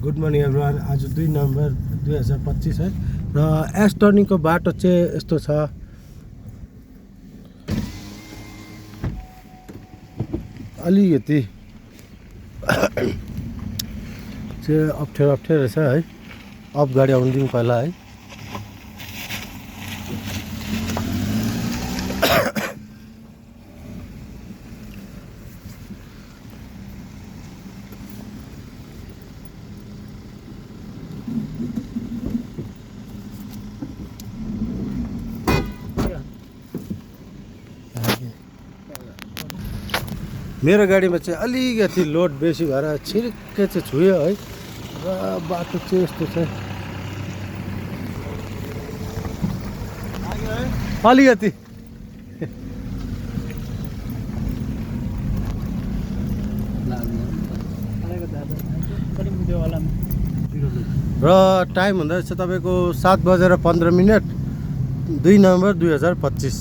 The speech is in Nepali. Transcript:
Good morning everyone. आज 2 नोभेम्बर 2025 है र एस टर्निङको बाटो चाहिँ यस्तो छ। अलिकति चाहिँ अप्ठ्यारो रहेछ है। अफ गाडी आउनु दिउँ पहिला है। मेरो गाडीमा चाहिँ अलिकति लोड बेसी भएर छिर्कै चाहिँ छुयो है। र बाटो चाहिँ यस्तो छ अलिकति। र टाइम हुँदा रहेछ तपाईँको 7:15 2 नोभेम्बर 2025।